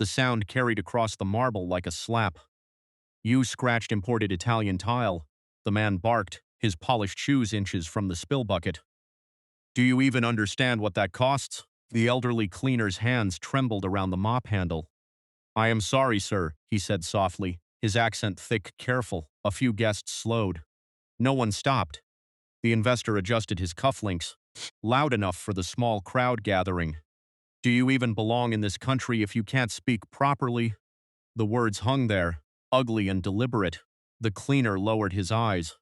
The sound carried across the marble like a slap. You scratched imported Italian tile. The man barked, his polished shoes inches from the spill bucket. Do you even understand what that costs? The elderly cleaner's hands trembled around the mop handle. I am sorry, sir, he said softly, his accent thick, careful. A few guests slowed. No one stopped. The investor adjusted his cufflinks, loud enough for the small crowd gathering. Do you even belong in this country if you can't speak properly? The words hung there, ugly and deliberate. The cleaner lowered his eyes.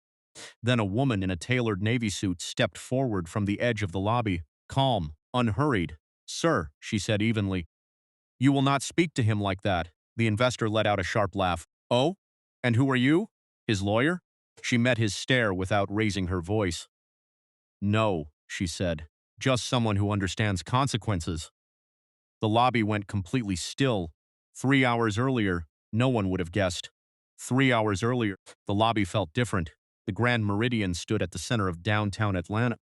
Then a woman in a tailored navy suit stepped forward from the edge of the lobby, calm, unhurried. Sir, she said evenly, you will not speak to him like that. The investor let out a sharp laugh. Oh? And who are you? His lawyer? She met his stare without raising her voice. No, she said, just someone who understands consequences. The lobby went completely still. 3 hours earlier, no one would have guessed. 3 hours earlier, the lobby felt different. The Grand Meridian stood at the center of downtown Atlanta.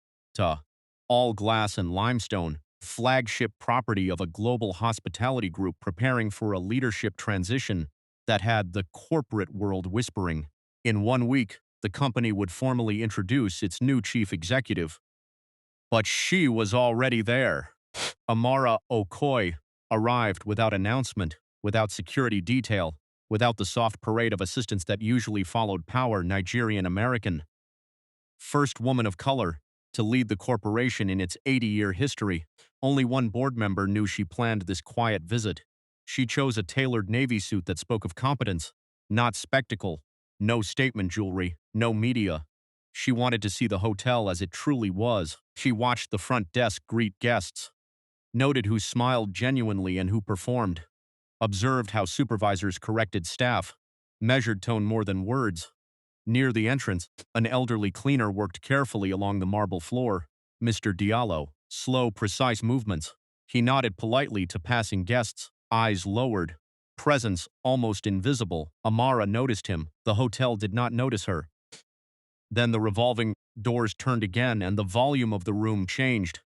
All glass and limestone, flagship property of a global hospitality group preparing for a leadership transition that had the corporate world whispering. In 1 week, the company would formally introduce its new chief executive. But she was already there. Amara Okoye arrived without announcement, without security detail, without the soft parade of assistants that usually followed power. Nigerian American. First woman of color to lead the corporation in its 80-year history. Only one board member knew she planned this quiet visit. She chose a tailored navy suit that spoke of competence, not spectacle. No statement jewelry, no media. She wanted to see the hotel as it truly was. She watched the front desk greet guests, noted who smiled genuinely and who performed, observed how supervisors corrected staff, measured tone more than words. Near the entrance, an elderly cleaner worked carefully along the marble floor. Mr. Diallo, slow, precise movements. He nodded politely to passing guests, eyes lowered, presence almost invisible. Amara noticed him. The hotel did not notice her. Then the revolving doors turned again and the volume of the room changed.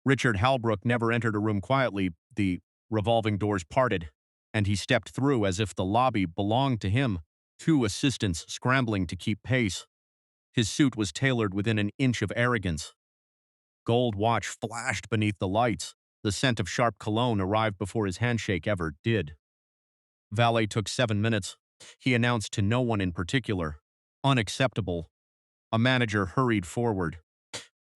Richard Halbrook never entered a room quietly. The revolving doors parted, and he stepped through as if the lobby belonged to him, 2 assistants scrambling to keep pace. His suit was tailored within an inch of arrogance. Gold watch flashed beneath the lights. The scent of sharp cologne arrived before his handshake ever did. Valet took 7 minutes. He announced to no one in particular. Unacceptable. A manager hurried forward.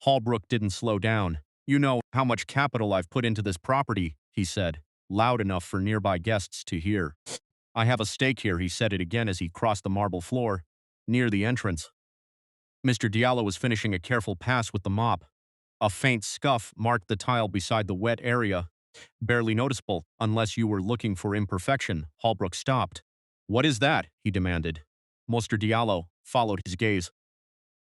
Halbrook didn't slow down. You know how much capital I've put into this property, he said, loud enough for nearby guests to hear. I have a stake here, he said it again as he crossed the marble floor, near the entrance. Mr. Diallo was finishing a careful pass with the mop. A faint scuff marked the tile beside the wet area. Barely noticeable, unless you were looking for imperfection. Halbrook stopped. What is that? He demanded. Mr. Diallo followed his gaze.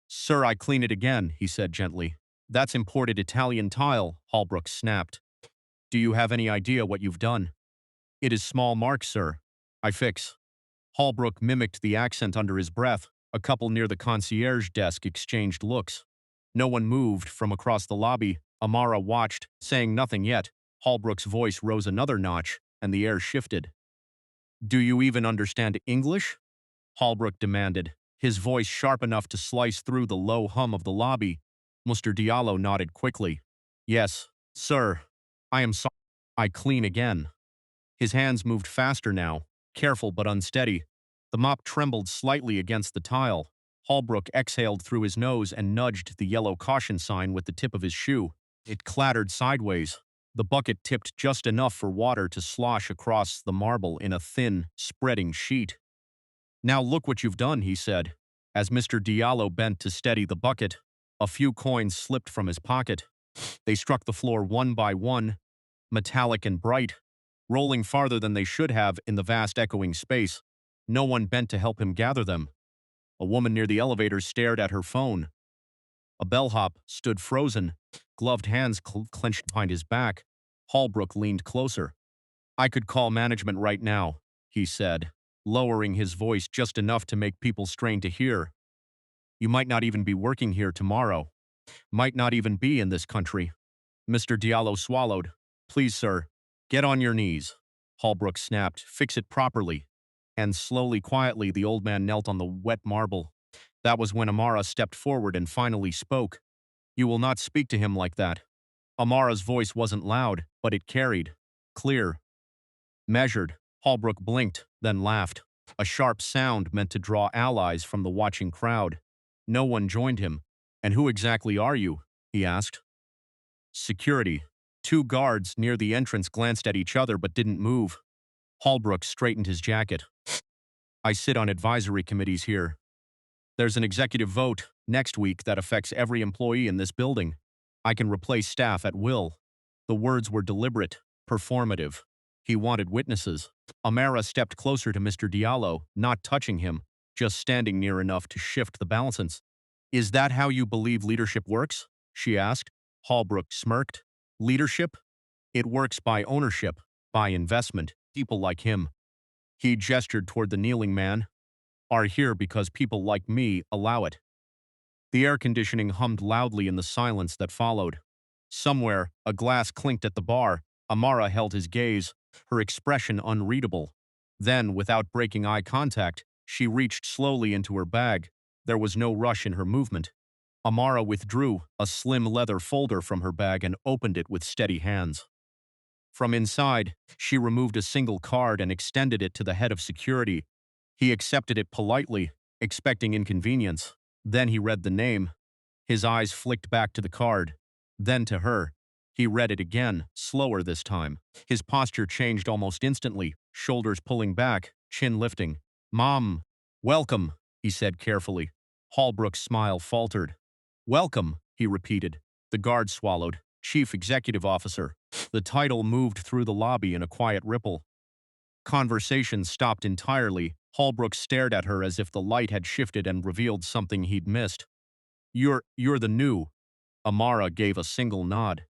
Sir, I clean it again, he said gently. That's imported Italian tile, Halbrook snapped. Do you have any idea what you've done? It is small marks, sir. I fix. Halbrook mimicked the accent under his breath. A couple near the concierge desk exchanged looks. No one moved from across the lobby. Amara watched, saying nothing yet. Halbrook's voice rose another notch, and the air shifted. Do you even understand English? Halbrook demanded, his voice sharp enough to slice through the low hum of the lobby. Mr. Diallo nodded quickly. Yes, sir. I am sorry. I clean again. His hands moved faster now, careful but unsteady. The mop trembled slightly against the tile. Halbrook exhaled through his nose and nudged the yellow caution sign with the tip of his shoe. It clattered sideways. The bucket tipped just enough for water to slosh across the marble in a thin, spreading sheet. Now look what you've done, he said. As Mr. Diallo bent to steady the bucket, a few coins slipped from his pocket. They struck the floor one by one, metallic and bright, rolling farther than they should have in the vast echoing space. No one bent to help him gather them. A woman near the elevator stared at her phone. A bellhop stood frozen, gloved hands clenched behind his back. Halbrook leaned closer. I could call management right now, he said, lowering his voice just enough to make people strain to hear. You might not even be working here tomorrow. Might not even be in this country. Mr. Diallo swallowed. Please, sir, get on your knees. Holbrook snapped. Fix it properly. And slowly, quietly, the old man knelt on the wet marble. That was when Amara stepped forward and finally spoke. You will not speak to him like that. Amara's voice wasn't loud, but it carried. Clear. Measured. Holbrook blinked, then laughed. A sharp sound meant to draw allies from the watching crowd. No one joined him. And who exactly are you? He asked. Security. Two guards near the entrance glanced at each other but didn't move. Holbrook straightened his jacket. I sit on advisory committees here. There's an executive vote next week that affects every employee in this building. I can replace staff at will. The words were deliberate, performative. He wanted witnesses. Amara stepped closer to Mr. Diallo, not touching him, just standing near enough to shift the balances. Is that how you believe leadership works? She asked. Holbrook smirked. Leadership? It works by ownership, by investment, people like him. He gestured toward the kneeling man. Are here because people like me allow it. The air conditioning hummed loudly in the silence that followed. Somewhere, a glass clinked at the bar. Amara held his gaze, her expression unreadable. Then, without breaking eye contact, she reached slowly into her bag. There was no rush in her movement. Amara withdrew a slim leather folder from her bag and opened it with steady hands. From inside, she removed a single card and extended it to the head of security. He accepted it politely, expecting inconvenience. Then he read the name. His eyes flicked back to the card, then to her. He read it again, slower this time. His posture changed almost instantly, shoulders pulling back, chin lifting. Mom, welcome, he said carefully. Holbrook's smile faltered. Welcome, he repeated. The guard swallowed. Chief Executive Officer. The title moved through the lobby in a quiet ripple. Conversation stopped entirely. Holbrook stared at her as if the light had shifted and revealed something he'd missed. You're the new. Amara gave a single nod.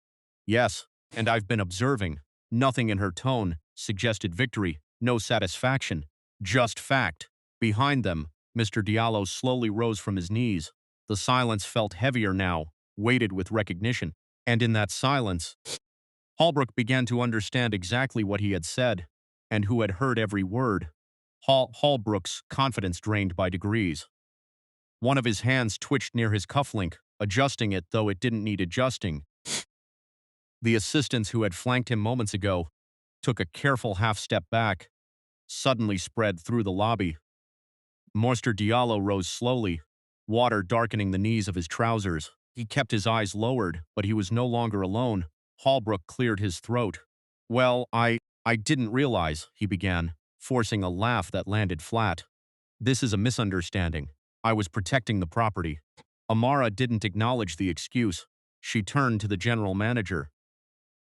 Yes, and I've been observing. Nothing in her tone suggested victory, no satisfaction, just fact. Behind them, Mr. Diallo slowly rose from his knees. The silence felt heavier now, weighted with recognition. And in that silence, Holbrook began to understand exactly what he had said, and who had heard every word. Holbrook's confidence drained by degrees. One of his hands twitched near his cufflink, adjusting it though it didn't need adjusting. The assistants who had flanked him moments ago took a careful half-step back, suddenly spread through the lobby. Mr. Diallo rose slowly, water darkening the knees of his trousers. He kept his eyes lowered, but he was no longer alone. Holbrook cleared his throat. Well, I didn't realize, he began, forcing a laugh that landed flat. This is a misunderstanding. I was protecting the property. Amara didn't acknowledge the excuse. She turned to the general manager.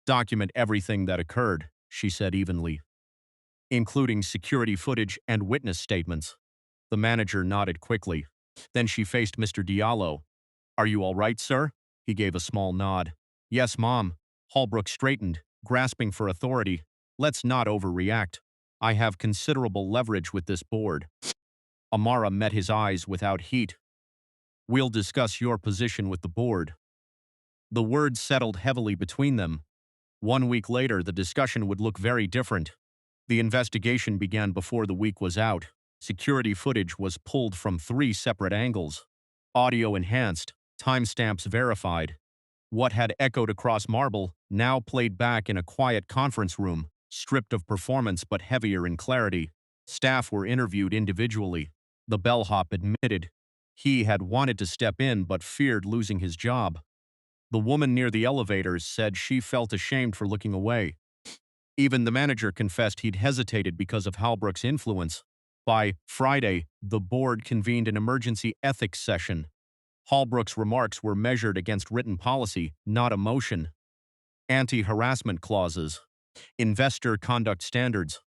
Document everything that occurred, she said evenly, including security footage and witness statements. The manager nodded quickly. Then she faced Mr. Diallo. Are you all right, sir? He gave a small nod. Yes, Mom. Holbrook straightened, grasping for authority. Let's not overreact. I have considerable leverage with this board. Amara met his eyes without heat. We'll discuss your position with the board. The words settled heavily between them. 1 week later, the discussion would look very different. The investigation began before the week was out. Security footage was pulled from 3 separate angles. Audio enhanced, timestamps verified. What had echoed across marble now played back in a quiet conference room, stripped of performance but heavier in clarity. Staff were interviewed individually. The bellhop admitted he had wanted to step in but feared losing his job. The woman near the elevators said she felt ashamed for looking away. Even the manager confessed he'd hesitated because of Holbrook's influence. By Friday, the board convened an emergency ethics session. Holbrook's remarks were measured against written policy, not emotion. Anti-harassment clauses, investor conduct standards,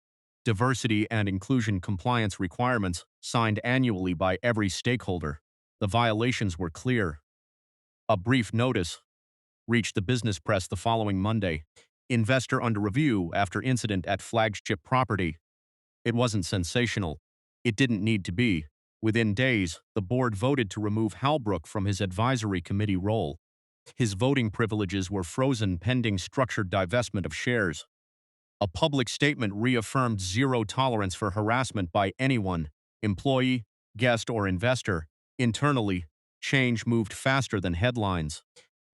diversity and inclusion compliance requirements signed annually by every stakeholder. The violations were clear. A brief notice reached the business press the following Monday. Investor under review after incident at flagship property. It wasn't sensational. It didn't need to be. Within days, the board voted to remove Holbrook from his advisory committee role. His voting privileges were frozen pending structured divestment of shares. A public statement reaffirmed zero tolerance for harassment by anyone, employee, guest, or investor. Internally, change moved faster than headlines.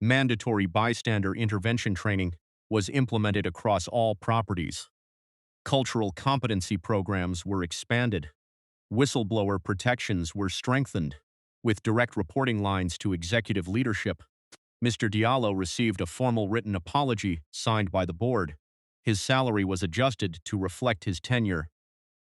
Mandatory bystander intervention training was implemented across all properties. Cultural competency programs were expanded. Whistleblower protections were strengthened. With direct reporting lines to executive leadership, Mr. Diallo received a formal written apology signed by the board. His salary was adjusted to reflect his tenure.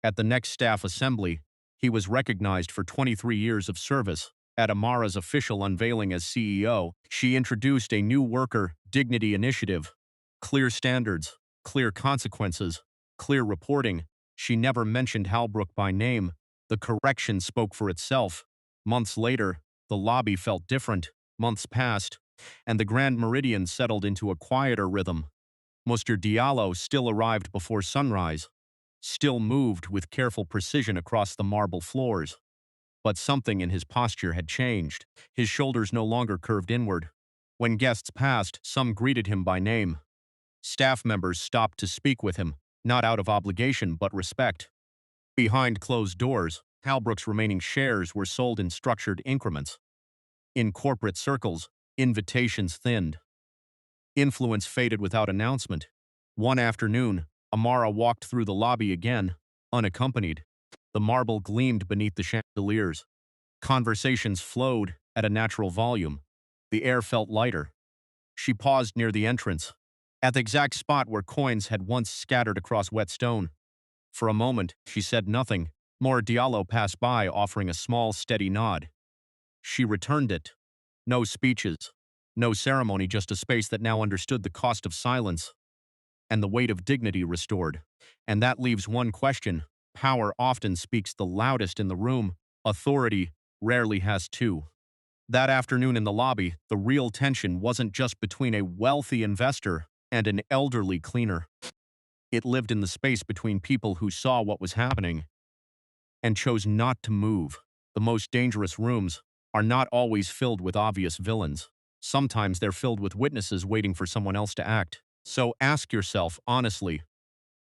At the next staff assembly, he was recognized for 23 years of service. At Amara's official unveiling as CEO, she introduced a new worker dignity initiative. Clear standards, clear consequences, clear reporting. She never mentioned Halbrook by name. The correction spoke for itself. Months later, the lobby felt different. Months passed, and the Grand Meridian settled into a quieter rhythm. Mr. Diallo still arrived before sunrise, still moved with careful precision across the marble floors. But something in his posture had changed. His shoulders no longer curved inward. When guests passed, some greeted him by name. Staff members stopped to speak with him, not out of obligation but respect. Behind closed doors, Halbrook's remaining shares were sold in structured increments. In corporate circles, invitations thinned. Influence faded without announcement. One afternoon, Amara walked through the lobby again, unaccompanied. The marble gleamed beneath the chandeliers. Conversations flowed at a natural volume. The air felt lighter. She paused near the entrance, at the exact spot where coins had once scattered across wet stone. For a moment, she said nothing. More Diallo passed by, offering a small, steady nod. She returned it. No speeches, no ceremony, just a space that now understood the cost of silence and the weight of dignity restored. And that leaves one question. Power often speaks the loudest in the room. Authority rarely has two. That afternoon in the lobby, the real tension wasn't just between a wealthy investor and an elderly cleaner. It lived in the space between people who saw what was happening and chose not to move. The most dangerous rooms are not always filled with obvious villains. Sometimes they're filled with witnesses waiting for someone else to act. So ask yourself honestly,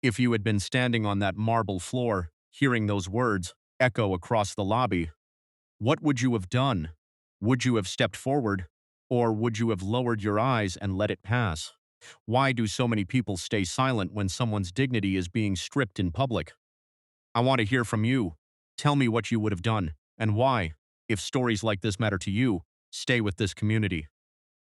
if you had been standing on that marble floor, hearing those words echo across the lobby, what would you have done? Would you have stepped forward, or would you have lowered your eyes and let it pass? Why do so many people stay silent when someone's dignity is being stripped in public? I want to hear from you. Tell me what you would have done, and why. If stories like this matter to you, stay with this community.